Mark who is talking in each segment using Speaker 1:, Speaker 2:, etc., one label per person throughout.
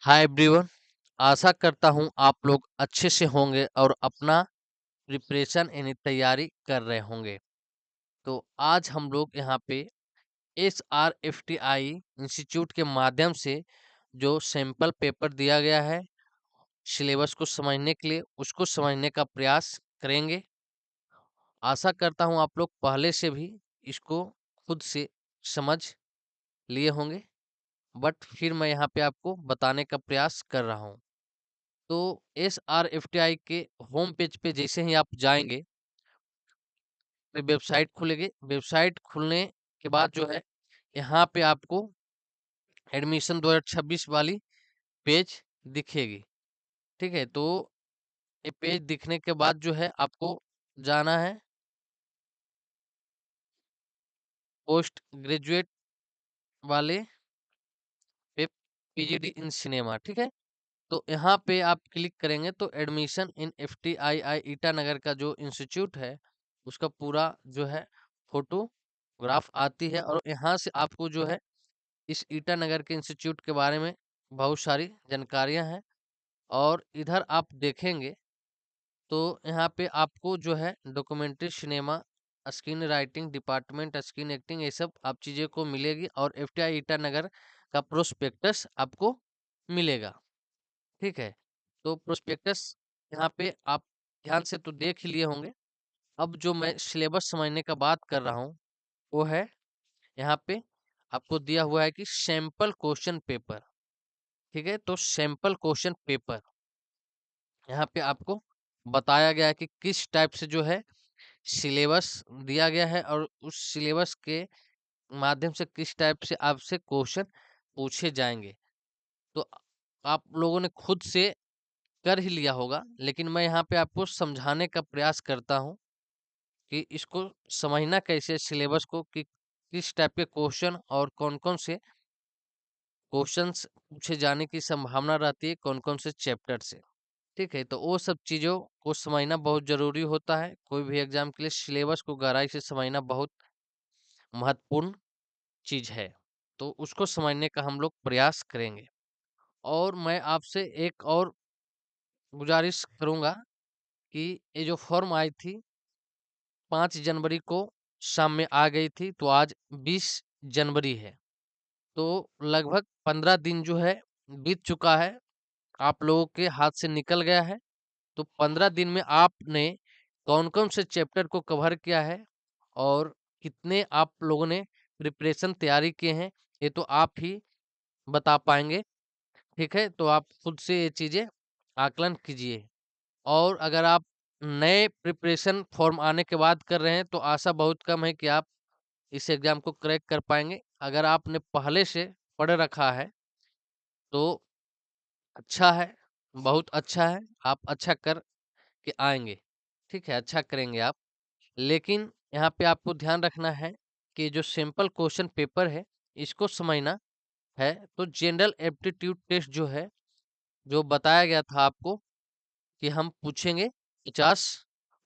Speaker 1: Hi everyone. आशा करता हूँ आप लोग अच्छे से होंगे और अपना प्रिपरेशन यानी तैयारी कर रहे होंगे। तो आज हम लोग यहाँ पे SRFTI इंस्टीट्यूट के माध्यम से जो सैंपल पेपर दिया गया है सिलेबस को समझने के लिए उसको समझने का प्रयास करेंगे। आशा करता हूँ आप लोग पहले से भी इसको खुद से समझ लिए होंगे, बट फिर मैं यहाँ पे आपको बताने का प्रयास कर रहा हूँ। तो SRFTI के होम पेज पे जैसे ही आप जाएंगे तो वेबसाइट खुलेगी। वेबसाइट खुलने के बाद जो है यहाँ पे आपको एडमिशन 2026 वाली पेज दिखेगी। ठीक है, तो ये पेज दिखने के बाद जो है आपको जाना है पोस्ट ग्रेजुएट वाले पे, PGD इन सिनेमा। ठीक है, तो यहाँ पे आप क्लिक करेंगे तो एडमिशन इन FTII ईटानगर का जो इंस्टीट्यूट है उसका पूरा जो है फोटोग्राफ आती है, और यहाँ से आपको जो है इस ईटानगर के इंस्टीट्यूट के बारे में बहुत सारी जानकारियां हैं। और इधर आप देखेंगे तो यहाँ पे आपको जो है documentary cinema, screen writing department, screen acting, ये सब आप चीज़ें को मिलेगी, और FTI ईटानगर का प्रोस्पेक्टस आपको मिलेगा। ठीक है, तो प्रोस्पेक्टस यहाँ पे आप ध्यान से तो देख ही लिए होंगे। अब जो मैं सिलेबस समझने का बात कर रहा हूँ वो है यहाँ पे आपको दिया हुआ है कि सैंपल क्वेश्चन पेपर। ठीक है, तो सैंपल क्वेश्चन पेपर यहाँ पे आपको बताया गया है कि किस टाइप से जो है सिलेबस दिया गया है, और उस सिलेबस के माध्यम से किस टाइप से आपसे क्वेश्चन पूछे जाएंगे। तो आप लोगों ने खुद से कर ही लिया होगा, लेकिन मैं यहाँ पे आपको समझाने का प्रयास करता हूँ कि इसको समझना कैसे सिलेबस को, कि किस टाइप के क्वेश्चन और कौन-कौन से क्वेश्चंस पूछे जाने की संभावना रहती है, कौन-कौन से चैप्टर से। ठीक है, तो वो सब चीज़ों को समझना बहुत ज़रूरी होता है। कोई भी एग्जाम के लिए सिलेबस को गहराई से समझना बहुत महत्वपूर्ण चीज़ है। तो उसको समझने का हम लोग प्रयास करेंगे। और मैं आपसे एक और गुजारिश करूँगा कि ये जो फॉर्म आई थी 5 जनवरी को शाम में आ गई थी, तो आज 20 जनवरी है। तो लगभग 15 दिन जो है बीत चुका है, आप लोगों के हाथ से निकल गया है। तो 15 दिन में आपने कौन-कौन से चैप्टर को कवर किया है और कितने आप लोगों ने प्रिपरेशन तैयारी किए हैं, ये तो आप ही बता पाएँगे। ठीक है, तो आप खुद से ये चीज़ें आकलन कीजिए। और अगर आप नए प्रिपरेशन फॉर्म आने के बाद कर रहे हैं तो आशा बहुत कम है कि आप इस एग्ज़ाम को क्रैक कर पाएँगे। अगर आपने पहले से पढ़ रखा है तो अच्छा है, बहुत अच्छा है, आप अच्छा कर के आएँगे। ठीक है, अच्छा करेंगे आप। लेकिन यहाँ पे आपको ध्यान रखना है कि जो सिंपल क्वेश्चन पेपर है, इसको समझना है। तो जनरल एप्टीट्यूड टेस्ट जो है, जो बताया गया था आपको कि हम पूछेंगे 50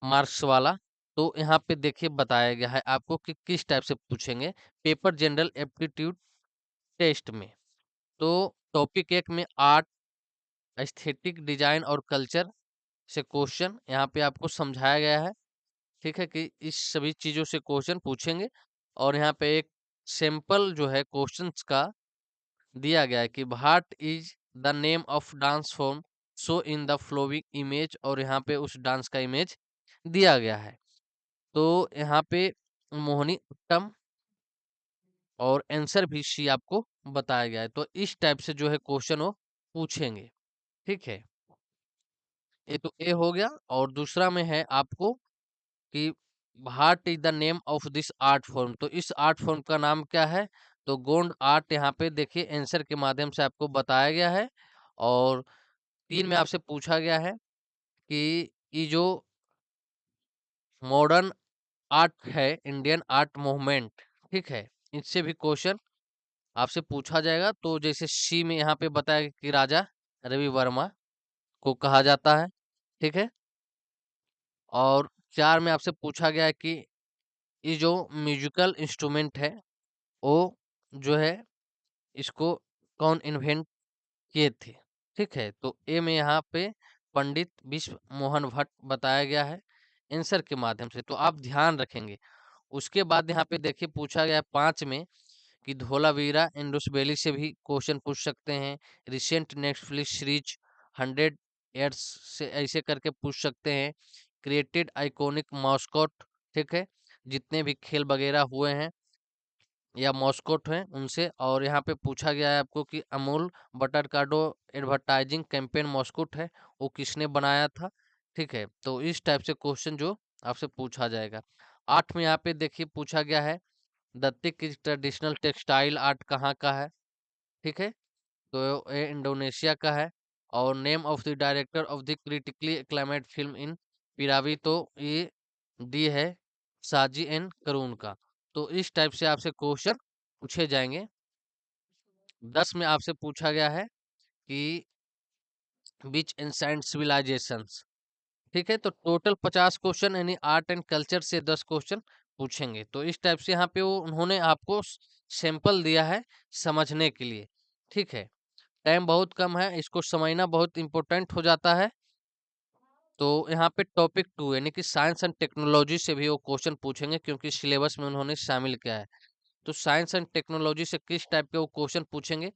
Speaker 1: मार्क्स वाला, तो यहाँ पे देखिए बताया गया है आपको कि किस टाइप से पूछेंगे पेपर जनरल एप्टीट्यूड टेस्ट में। तो टॉपिक 1 में आर्ट, एस्थेटिक, डिजाइन और कल्चर से क्वेश्चन यहाँ पे आपको समझाया गया है। ठीक है, कि इस सभी चीज़ों से क्वेश्चन पूछेंगे। और यहाँ पे एक सैंपल जो है क्वेश्चंस का दिया गया है कि what is the name of dance form show in the flowing image, और यहाँ पे उस डांस का इमेज दिया गया है। तो यहाँ पे मोहिनी उत्तम और आंसर भी सी आपको बताया गया है। तो इस टाइप से जो है क्वेश्चन वो पूछेंगे। ठीक है, ये तो ए हो गया। और दूसरा में है आपको कि what is the name of this art form, तो इस आर्ट फॉर्म का नाम क्या है। तो गोंड आर्ट यहाँ पे देखिए आंसर के माध्यम से आपको बताया गया है। और 3 में आपसे पूछा गया है कि ये जो मॉडर्न आर्ट है, इंडियन आर्ट मूवमेंट, ठीक है, इससे भी क्वेश्चन आपसे पूछा जाएगा। तो जैसे सी में यहाँ पे बताया गया कि राजा रवि वर्मा को कहा जाता है। ठीक है, और 4 में आपसे पूछा गया है कि ये जो म्यूजिकल इंस्ट्रूमेंट है वो जो है इसको कौन इन्वेंट किए थे। ठीक है, तो ए में यहाँ पे पंडित विश्व मोहन भट्ट बताया गया है आंसर के माध्यम से, तो आप ध्यान रखेंगे। उसके बाद यहाँ पे देखिए पूछा गया है 5 में कि धोलावीरा इंडस से भी क्वेश्चन पूछ सकते हैं। रिसेंट नेटफ्लिक्स सीरीज 100 ईयर्स से ऐसे करके पूछ सकते हैं। क्रिएटेड आइकॉनिक मॉस्कोट, ठीक है, जितने भी खेल वगैरह हुए हैं या मॉस्कोट हैं उनसे। और यहाँ पे पूछा गया है आपको कि अमूल बटर कार्डो एडवर्टाइजिंग कैंपेन मॉस्कोट है, वो किसने बनाया था। ठीक है, तो इस टाइप से क्वेश्चन जो आपसे पूछा जाएगा। 8 में यहाँ पे देखिए पूछा गया है दत्तिक की ट्रेडिशनल टेक्सटाइल आर्ट कहाँ का है। ठीक है, तो ये इंडोनेशिया का है। और name of the director of the critically acclaimed film in Piravi, तो ये डी है साजी एन करून का। तो इस टाइप से आपसे क्वेश्चन पूछे जाएंगे। 10 में आपसे पूछा गया है कि बीच एंसाइंट सिविलाइजेशंस। ठीक है, तो टोटल 50 क्वेश्चन यानी आर्ट एंड कल्चर से 10 क्वेश्चन पूछेंगे। तो इस टाइप से यहाँ पे वो उन्होंने आपको सैंपल दिया है समझने के लिए। ठीक है, टाइम बहुत कम है, इसको समझना बहुत इंपॉर्टेंट हो जाता है। तो यहाँ पे टॉपिक 2 यानी कि साइंस एंड टेक्नोलॉजी से भी वो क्वेश्चन पूछेंगे, क्योंकि सिलेबस में उन्होंने शामिल किया है। तो साइंस एंड टेक्नोलॉजी से किस टाइप के वो क्वेश्चन पूछेंगे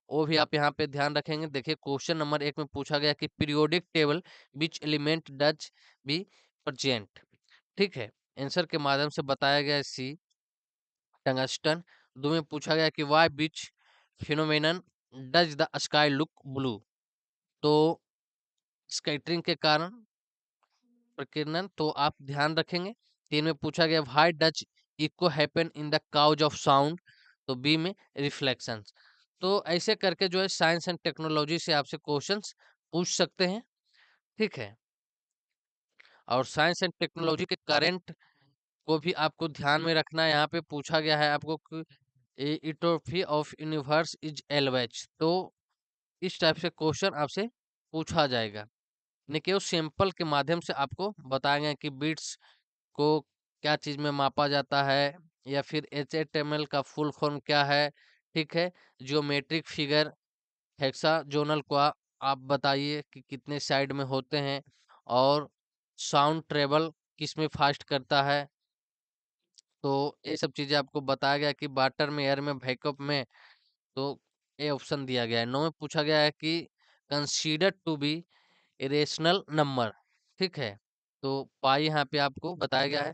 Speaker 1: वो भी आप यहाँ पे ध्यान रखेंगे। देखिए क्वेश्चन नंबर 1 में पूछा गया कि periodic table which element does be present. ठीक है, आंसर के माध्यम से बताया गया है सी टंगस्टन। 2 में पूछा गया कि why which phenomenon does the sky look blue, तो स्कैटरिंग के कारण प्रकीर्णन, तो आप ध्यान रखेंगे। 3 में पूछा गया why does echo happen in the cause of sound, तो बी में रिफ्लेक्शंस। तो ऐसे करके जो है साइंस एंड टेक्नोलॉजी से आपसे क्वेश्चंस पूछ सकते हैं। ठीक है, और साइंस एंड टेक्नोलॉजी के करंट को भी आपको ध्यान में रखना है। यहाँ पे पूछा गया है आपको कि इटोफी ऑफ यूनिवर्स इज एलवेज, तो इस टाइप से क्वेश्चन आपसे पूछा जाएगा। नहीं कि वो सैंपल के माध्यम से आपको बताएंगे कि बीट्स को क्या चीज में मापा जाता है, या फिर HTML का फुल फॉर्म क्या है। ठीक है, ज्योमेट्रिक फिगर हेक्साजोनल को आप बताइए कि कितने साइड में होते हैं, और साउंड ट्रेवल किस में फास्ट करता है। तो ये सब चीजें आपको बताया गया कि वाटर में, एयर में, बैकअप में, तो ये ऑप्शन दिया गया है। 9 में पूछा गया है कि consider to be irrational number. ठीक है, तो पाई यहाँ पे आपको बताया गया है।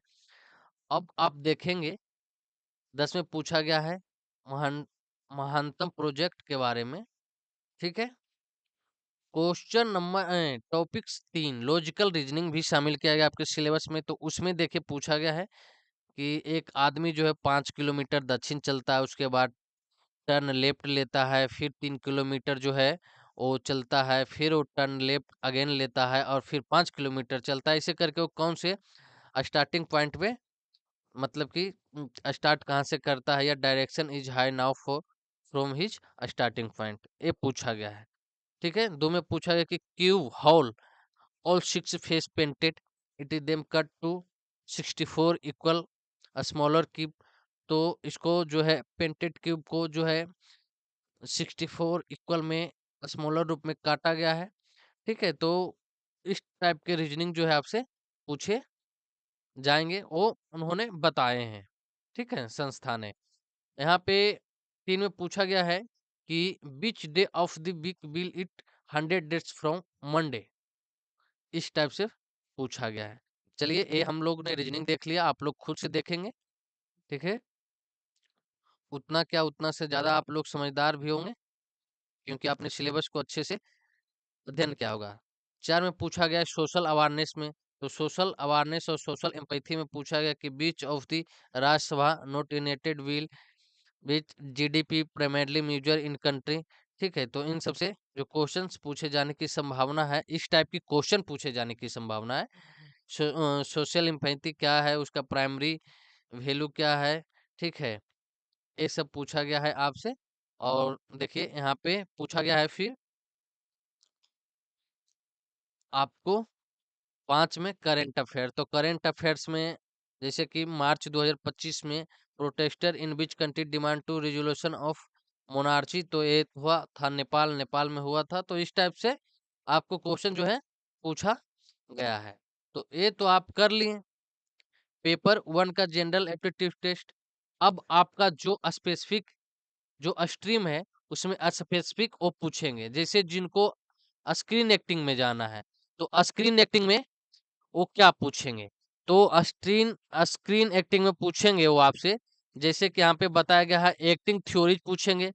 Speaker 1: अब आप देखेंगे 10 में पूछा गया है महान महानतम प्रोजेक्ट के बारे में। ठीक है, question number topics 3 logical reasoning भी शामिल किया गया आपके सिलेबस में। तो उसमें देखिए पूछा गया है कि एक आदमी जो है 5 किलोमीटर दक्षिण चलता है, उसके बाद टर्न लेफ्ट लेता है, फिर 3 किलोमीटर जो है वो चलता है, फिर वो टर्न लेफ्ट अगेन लेता है, और फिर 5 किलोमीटर चलता है। ऐसे करके वो कौन से स्टार्टिंग पॉइंट पे, मतलब कि स्टार्ट कहाँ से करता है, या direction is high now for from his starting point, ये पूछा गया है। ठीक है, 2 में पूछा गया कि cube whole all 6 face painted, it is them cut to 64 equal smaller cube. तो इसको जो है पेंटेड क्यूब को जो है 64 इक्वल में स्मॉलर रूप में काटा गया है। ठीक है, तो इस टाइप के रीजनिंग जो है आपसे पूछे जाएंगे, वो उन्होंने बताए हैं। ठीक है, संस्था ने। यहाँ पे 3 में पूछा गया है कि which day of the week will it 100 days from Monday, इस टाइप से पूछा गया है। चलिए, ये हम लोग ने रीजनिंग देख लिया, आप लोग खुद से देखेंगे। ठीक है, उतना क्या, उतना से ज्यादा आप लोग समझदार भी होंगे, क्योंकि आपने सिलेबस को अच्छे से अध्ययन किया होगा। 4 में पूछा गया है सोशल अवेयरनेस में। तो सोशल अवेयरनेस और सोशल एम्पैथी में पूछा गया कि which of the Rajya Sabha not united will which GDP primarily major in country. ठीक है, तो इन सबसे जो क्वेश्चंस पूछे जाने की संभावना है, इस टाइप की क्वेश्चन पूछे जाने की संभावना है। सोशल एम्पैथी क्या है, उसका प्राइमरी वैल्यू क्या है। ठीक है, ये सब पूछा गया है आपसे। और देखिए यहाँ पे पूछा गया है फिर आपको 5 में करंट अफेयर। तो करंट अफेयर्स में जैसे कि मार्च 2025 में protester in which country demand to resolution of monarchy तो ये हुआ था नेपाल, नेपाल में हुआ था। तो इस टाइप से आपको क्वेश्चन जो है पूछा गया है। तो ये तो आप कर लिए पेपर 1 का जनरल एप्टीट्यूड टेस्ट। अब आपका जो स्पेसिफिक जो स्ट्रीम है उसमें स्पेसिफिक वो पूछेंगे, जैसे जिनको स्क्रीन एक्टिंग में जाना है तो स्क्रीन एक्टिंग में वो क्या पूछेंगे। तो स्क्रीन स्क्रीन एक्टिंग में पूछेंगे वो आपसे, जैसे कि यहाँ पे बताया गया है एक्टिंग थ्योरीज पूछेंगे,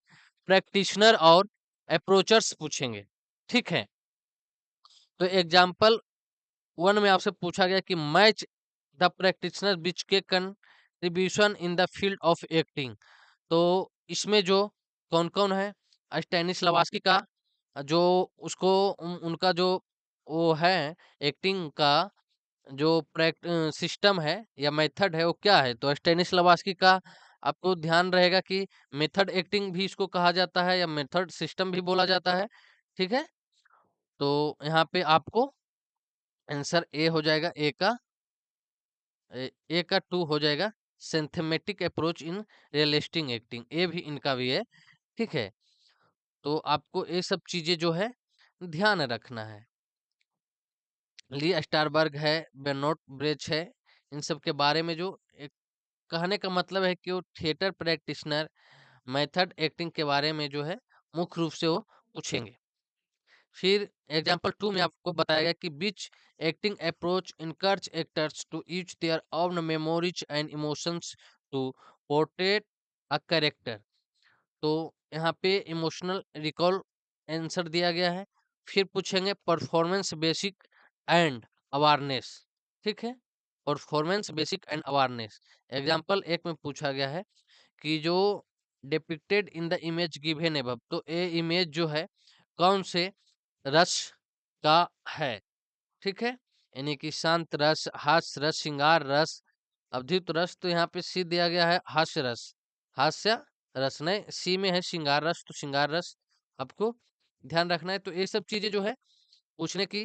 Speaker 1: प्रैक्टिशनर और अप्रोचर्स पूछेंगे। ठीक है, तो एग्जाम्पल 1 में आपसे पूछा गया कि मैच द प्रैक्टिशनर विच के contribution in the field of acting. तो इसमें जो कौन कौन है, स्टैनिस्लावस्की का जो उनका जो वो है एक्टिंग का जो सिस्टम है या मेथड है वो क्या है। तो स्टैनिस्लावस्की का आपको ध्यान रहेगा कि मेथड एक्टिंग भी इसको कहा जाता है या मेथड सिस्टम भी बोला जाता है। ठीक है, तो यहाँ पे आपको आंसर ए हो जाएगा, ए का 2 हो जाएगा, सिंथमेटिक अप्रोच इन रियलिस्टिक एक्टिंग, ए भी इनका भी है। ठीक है, तो आपको ये सब चीजें जो है ध्यान रखना है। ली स्टारबर्ग है, बेनोट ब्रेच है, इन सब के बारे में जो एक कहने का मतलब है कि वो थिएटर प्रैक्टिशनर मेथड एक्टिंग के बारे में जो है मुख्य रूप से वो पूछेंगे। फिर एग्जाम्पल 2 में आपको बताएगा कि which acting approach encourage actors to use their own memories and emotions to portrait a character. तो यहाँ पे इमोशनल रिकॉल आंसर दिया गया है। फिर पूछेंगे परफॉर्मेंस बेसिक एंड अवेयरनेस। ठीक है, performance basic and awareness. Example 1 में पूछा गया है कि जो depicted in the image given above, तो ये इमेज जो है कौन से रस का है। ठीक है, यानी कि शांत रस, हास्य रस, श्रृंगार रस, अवधूत रस। तो यहाँ पे सी दिया गया है हास्य रस, हास्य रस नहीं, सी में है श्रृंगार रस, तो श्रृंगार रस आपको ध्यान रखना है। तो ये सब चीजें जो है पूछने की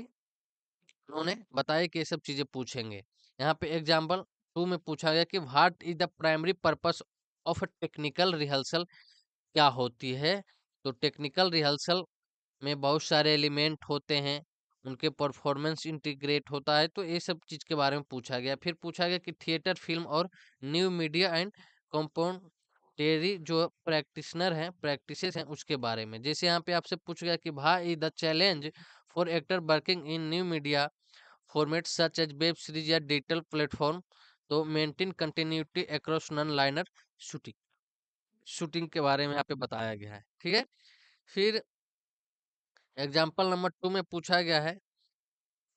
Speaker 1: उन्होंने बताया कि ये सब चीजें पूछेंगे। यहाँ पे एग्जाम्पल 2 में पूछा गया कि what is the primary purpose of a technical rehearsal, क्या होती है। तो टेक्निकल रिहर्सल में बहुत सारे एलिमेंट होते हैं, उनके परफॉर्मेंस इंटीग्रेट होता है, तो ये सब चीज के बारे में पूछा गया। फिर पूछा गया कि थिएटर, फिल्म और न्यू मीडिया एंड कंपोनेंटरी जो प्रैक्टिशनर हैं, प्रैक्टिसेस हैं, उसके बारे में। जैसे यहाँ पे आपसे पूछ गया कि भाई the challenge for actor working in new media format such as web series या डिजिटल प्लेटफॉर्म, तो maintain continuity across non linear shooting, shooting के बारे में यहाँ पे बताया गया है। ठीक है, फिर एग्जाम्पल नंबर 2 में पूछा गया है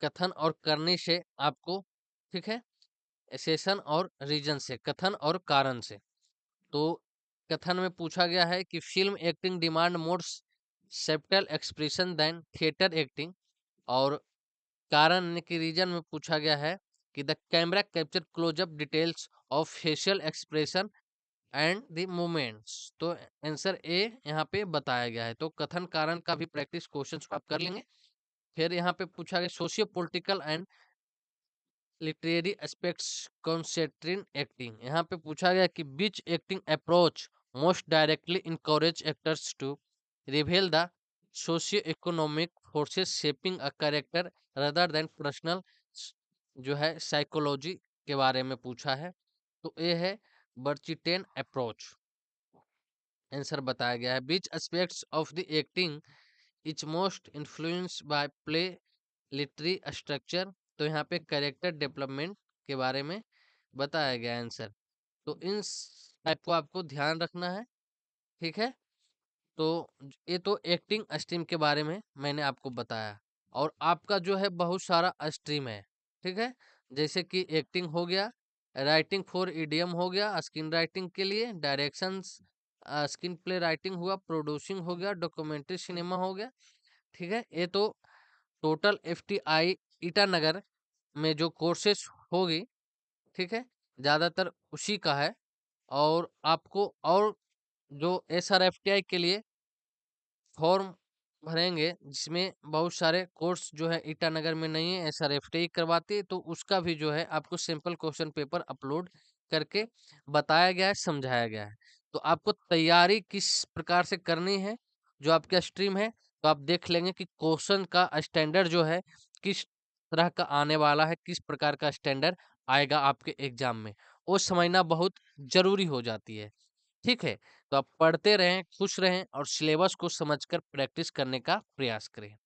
Speaker 1: कथन और करनी से आपको, ठीक है, एसेशन और रीजन से, कथन और कारण से। तो कथन में पूछा गया है कि film acting demand more subtle expression than theatre acting, और कारण यानी कि रीजन में पूछा गया है कि the camera capture close up details of facial expression and the movements. तो आंसर ए यहाँ पे बताया गया है। तो कथन कारण का भी प्रैक्टिस क्वेश्चंस आप कर लेंगे। फिर यहाँ पे पूछा गया socio political and literary aspects concentrating acting. यहाँ पे पूछा गया कि which acting approach most directly encourage actors to reveal the socio economic forces shaping a character rather than personal जो है साइकोलॉजी के बारे में पूछा है। तो ये है बर्चिटेन अप्रोच। आंसर बताया गया है which aspects of the acting is most influenced by play literary structure. तो यहाँ पे कैरेक्टर डेवलपमेंट के बारे में बताया गया आंसर। तो इन टाइप को आपको ध्यान रखना है। ठीक है, तो ये तो एक्टिंग स्ट्रीम के बारे में मैंने आपको बताया, और आपका जो है बहुत सारा स्ट्रीम है। ठीक है, जैसे कि एक्टिंग हो गया, राइटिंग फॉर इडियम हो गया, स्क्रीन राइटिंग के लिए, डायरेक्शंस, स्क्रीन प्ले राइटिंग हुआ, प्रोड्यूसिंग हो गया, डॉक्यूमेंट्री सिनेमा हो गया। ठीक है, ये तो टोटल FTI ईटानगर में जो कोर्सेस होगी, ठीक है, ज़्यादातर उसी का है। और आपको और जो SRFTI के लिए फॉर्म भरेंगे, जिसमें बहुत सारे कोर्स जो है ईटानगर में नहीं है, SRFTI करवाती है, तो उसका भी जो है आपको सिंपल क्वेश्चन पेपर अपलोड करके बताया गया है, समझाया गया है। तो आपको तैयारी किस प्रकार से करनी है, जो आपका स्ट्रीम है, तो आप देख लेंगे कि क्वेश्चन का स्टैंडर्ड जो है, किस तरह का आने वाला है, किस प्रकार का स्टैंडर्ड आएगा आपके एग्ज़ाम में। वो समझना बहुत ज़रूरी हो जाती है, ठीक है? तो आप पढ़ते रहें, खुश रहें और सिलेबस को समझकर प्रैक्टिस करने का प्रयास करें।